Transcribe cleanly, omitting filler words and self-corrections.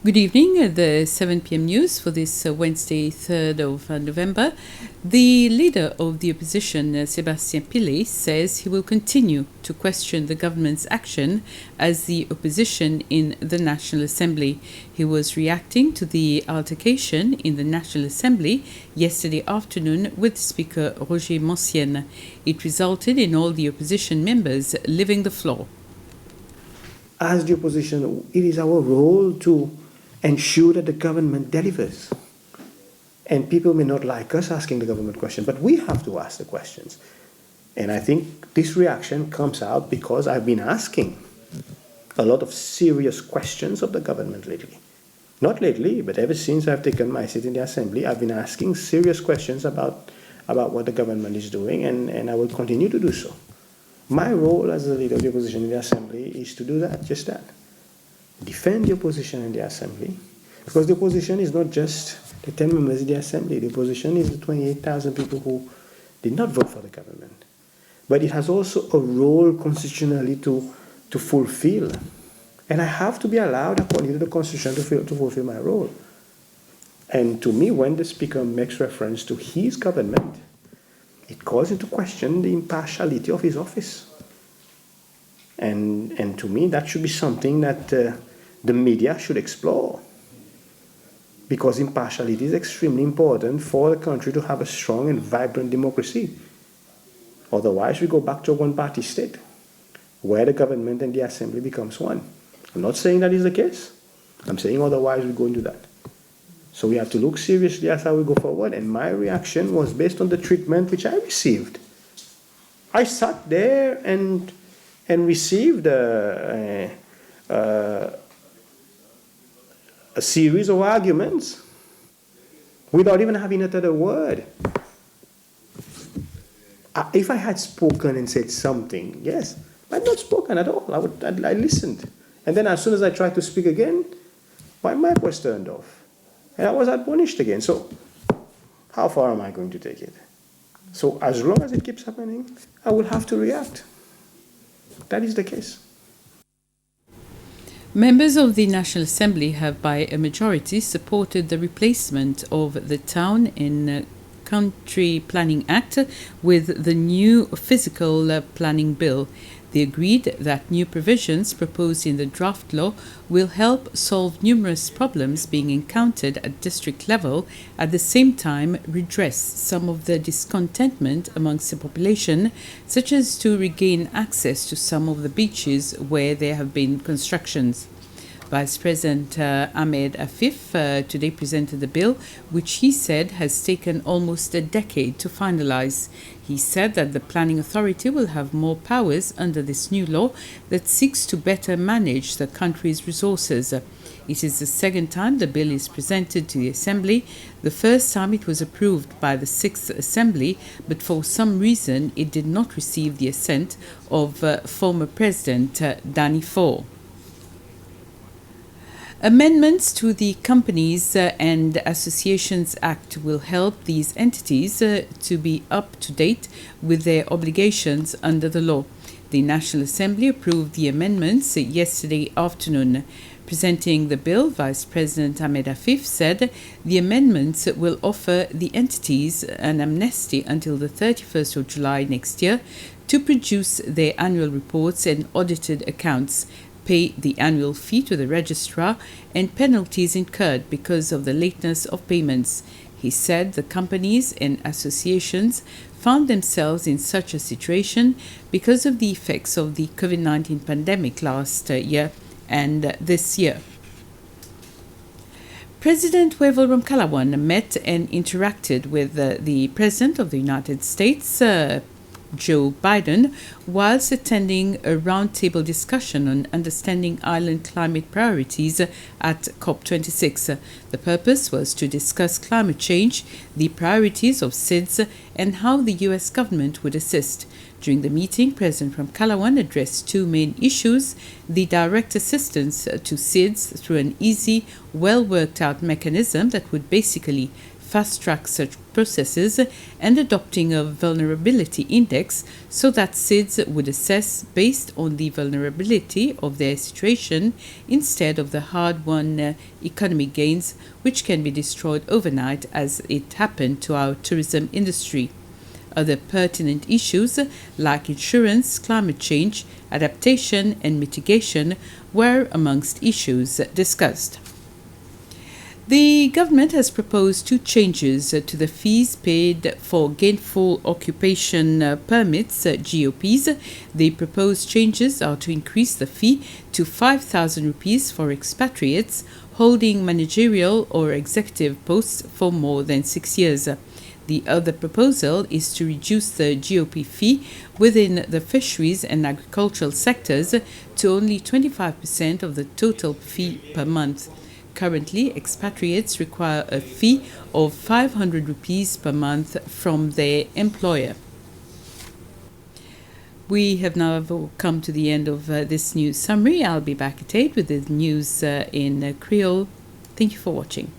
Good evening, the 7 p.m. news for this Wednesday, 3rd of November. The leader of the opposition, Sébastien Pillay, says he will continue to question the government's action as the opposition in the National Assembly. He was reacting to the altercation in the National Assembly yesterday afternoon with Speaker Roger Mancienne. It resulted in all the opposition members leaving the floor. As the opposition, it is our role to ensure that the government delivers. And people may not like us asking the government questions, but we have to ask the questions. And I think this reaction comes out because I've been asking a lot of serious questions of the government lately. Not lately, but ever since I've taken my seat in the Assembly, I've been asking serious questions about what the government is doing, and I will continue to do so. My role as the leader of the opposition in the Assembly is to do that, just that. Defend the opposition in the Assembly, because the opposition is not just the 10 members in the Assembly. The opposition is the 28,000 people who did not vote for the government. But it has also a role constitutionally to fulfill. And I have to be allowed, according to the Constitution, to fulfill my role. And to me, when the Speaker makes reference to his government, it calls into question the impartiality of his office. And to me, that should be something that the media should explore. Because impartiality is extremely important for the country to have a strong and vibrant democracy. Otherwise, we go back to a one-party state, where the government and the Assembly becomes one. I'm not saying that is the case. I'm saying otherwise we go into that. So we have to look seriously at how we go forward, and my reaction was based on the treatment which I received. I sat there and received a series of arguments without even having uttered a word. If I had spoken and said something, yes, but I'd not spoken at all. I listened. And then as soon as I tried to speak again, my mic was turned off. And I was admonished again. So how far am I going to take it? So as long as it keeps happening, I will have to react. That is the case. Members of the National Assembly have by a majority supported the replacement of the Town and Country Planning Act with the new Physical Planning Bill. They agreed that new provisions proposed in the draft law will help solve numerous problems being encountered at district level, at the same time redress some of the discontentment amongst the population, such as to regain access to some of the beaches where there have been constructions. Vice President Ahmed Afif today presented the bill, which he said has taken almost a decade to finalize. He said that the Planning Authority will have more powers under this new law that seeks to better manage the country's resources. It is the second time the bill is presented to the Assembly. The first time it was approved by the 6th Assembly, but for some reason it did not receive the assent of former President Danny Faure. Amendments to the Companies and Associations Act will help these entities to be up to date with their obligations under the law. The National Assembly approved the amendments yesterday afternoon. Presenting the bill, Vice President Ahmed Afif said the amendments will offer the entities an amnesty until the 31st of July next year to produce their annual reports and audited accounts, pay the annual fee to the registrar, and penalties incurred because of the lateness of payments. He said the companies and associations found themselves in such a situation because of the effects of the COVID-19 pandemic last year and this year. President Wavel Ramkalawan met and interacted with the President of the United States, Joe Biden, whilst attending a roundtable discussion on understanding island climate priorities at COP26. The purpose was to discuss climate change, the priorities of SIDS, and how the U.S. government would assist. During the meeting, President Ramkalawan addressed two main issues: the direct assistance to SIDS through an easy, well-worked-out mechanism that would basically fast-track such processes and adopting a vulnerability index so that SIDS would assess based on the vulnerability of their situation instead of the hard-won economic gains which can be destroyed overnight as it happened to our tourism industry. Other pertinent issues like insurance, climate change, adaptation and mitigation were amongst issues discussed. The government has proposed 2 changes to the fees paid for gainful occupation permits, GOPs. The proposed changes are to increase the fee to 5,000 rupees for expatriates holding managerial or executive posts for more than 6 years. The other proposal is to reduce the GOP fee within the fisheries and agricultural sectors to only 25% of the total fee per month. Currently, expatriates require a fee of 500 rupees per month from their employer. We have now come to the end of this news summary. I'll be back at 8 with the news in Creole. Thank you for watching.